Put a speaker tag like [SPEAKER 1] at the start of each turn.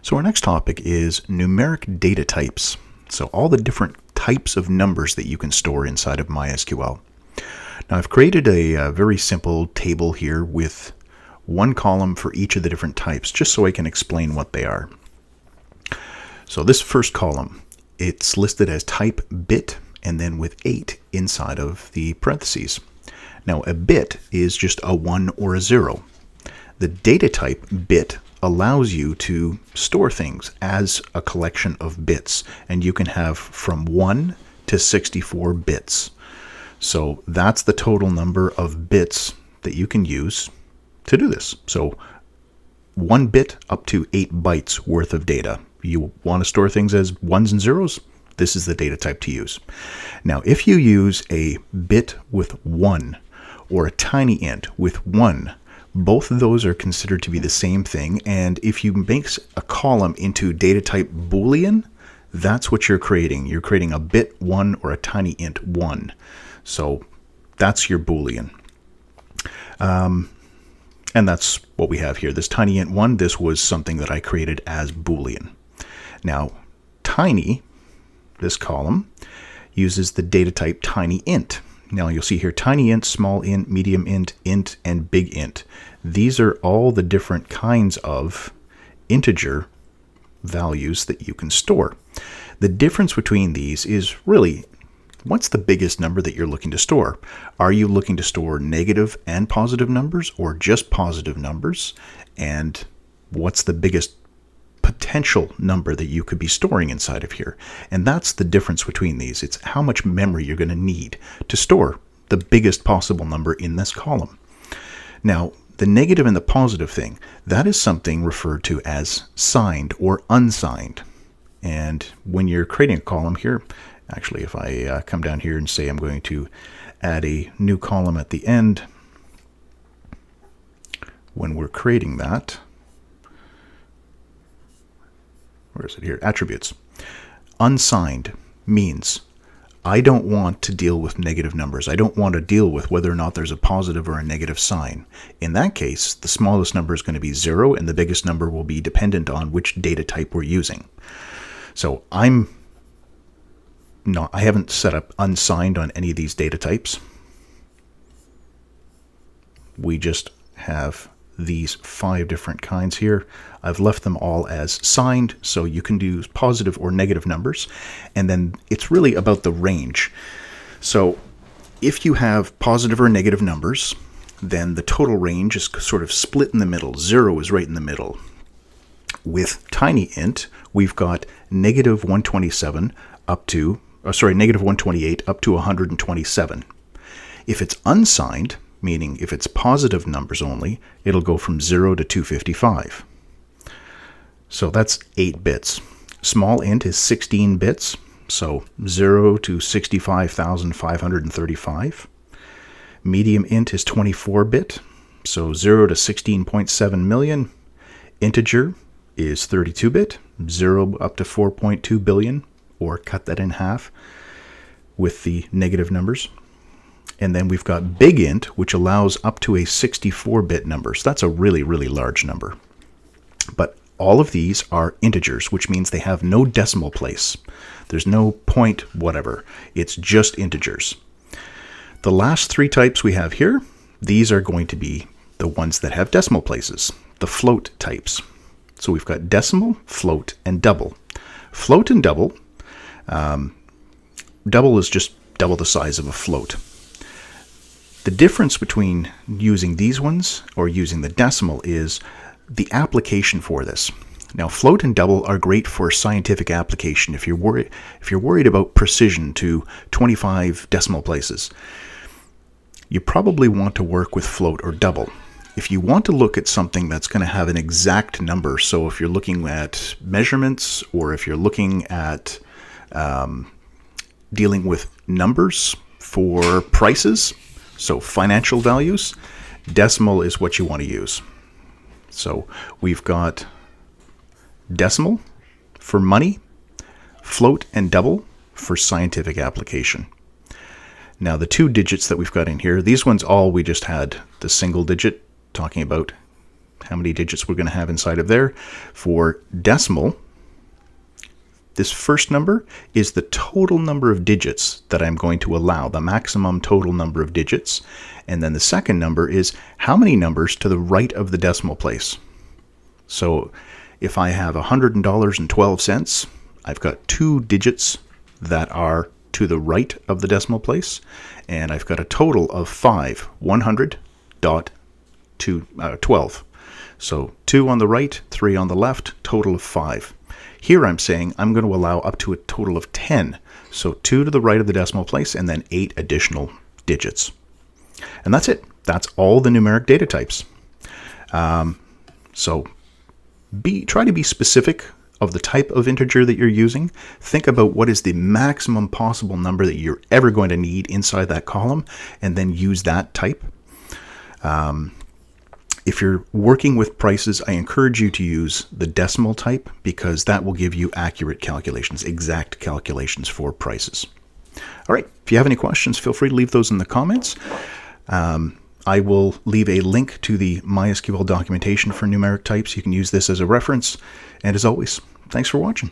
[SPEAKER 1] So our next topic is numeric data types. So all the different types of numbers that you can store inside of MySQL. Now I've created a very simple table here with one column for each of the different types, just so I can explain what they are. So this first column, it's listed as type bit and then with 8 inside of the parentheses. Now a bit is just a 1 or a 0. The data type bit allows you to store things as a collection of bits, and you can have from 1 to 64 bits. So that's the total number of bits that you can use to do this. So 1 bit up to 8 bytes worth of data. You want to store things as ones and zeros? This is the data type to use. Now, if you use a bit with 1 or a tiny int with 1, both of those are considered to be the same thing, and if you make a column into data type Boolean, that's what you're creating. You're creating a bit 1 or a tiny int 1. So that's your Boolean. And that's what we have here. This tiny int 1, this was something that I created as Boolean. Now, tiny, this column, uses the data type tiny int. Now you'll see here tiny int, small int, medium int, and big int. These are all the different kinds of integer values that you can store. The difference between these is really, what's the biggest number that you're looking to store? Are you looking to store negative and positive numbers or just positive numbers? And what's the biggest potential number that you could be storing inside of here? And that's the difference between these. It's how much memory you're going to need to store the biggest possible number in this column. Now, the negative and the positive thing, that is something referred to as signed or unsigned. And when you're creating a column here, actually if I come down here and say I'm going to add a new column at the end, when we're creating that, where is it here? Attributes. Unsigned means I don't want to deal with negative numbers. I don't want to deal with whether or not there's a positive or a negative sign. In that case, the smallest number is going to be 0 and the biggest number will be dependent on which data type we're using. So I haven't set up unsigned on any of these data types. We just have these 5 different kinds here. I've left them all as signed, so you can do positive or negative numbers. And then it's really about the range. So if you have positive or negative numbers, then the total range is sort of split in the middle. 0 is right in the middle. With tiny int, we've got negative 127 up to, negative 128 up to 127. If it's unsigned, meaning if it's positive numbers only, it'll go from 0 to 255. So that's 8 bits. Small int is 16 bits, so 0 to 65,535. Medium int is 24-bit, so 0 to 16.7 million. Integer is 32-bit, 0 up to 4.2 billion, or cut that in half with the negative numbers. And then we've got big int, which allows up to a 64-bit number. So that's a really, really large number. But all of these are integers, which means they have no decimal place. There's no point whatever. It's just integers. The last 3 types we have here, these are going to be the ones that have decimal places, the float types. So we've got decimal, float, and double. Float and double, double is just double the size of a float. The difference between using these ones or using the decimal is the application for this. Now, float and double are great for scientific application if you're worried about precision to 25 decimal places. You probably want to work with float or double. If you want to look at something that's going to have an exact number, so if you're looking at measurements or if you're looking at dealing with numbers for prices, so financial values, decimal is what you want to use. So we've got decimal for money, float and double for scientific application. Now the 2 digits that we've got in here, these ones all we just had the single digit talking about how many digits we're going to have inside of there. For decimal, this first number is the total number of digits that I'm going to allow, the maximum total number of digits. And then the second number is how many numbers to the right of the decimal place. So if I have $100.12, I've got 2 digits that are to the right of the decimal place, and I've got a total of 5, 100.12. So 2 on the right, 3 on the left, total of 5. Here I'm saying I'm going to allow up to a total of 10. So 2 to the right of the decimal place, and then 8 additional digits. And that's it. That's all the numeric data types. So try to be specific of the type of integer that you're using. Think about what is the maximum possible number that you're ever going to need inside that column, and then use that type. If you're working with prices, I encourage you to use the decimal type, because that will give you accurate calculations, exact calculations for prices. All right, if you have any questions, feel free to leave those in the comments. I will leave a link to the MySQL documentation for numeric types. You can use this as a reference. And as always, thanks for watching.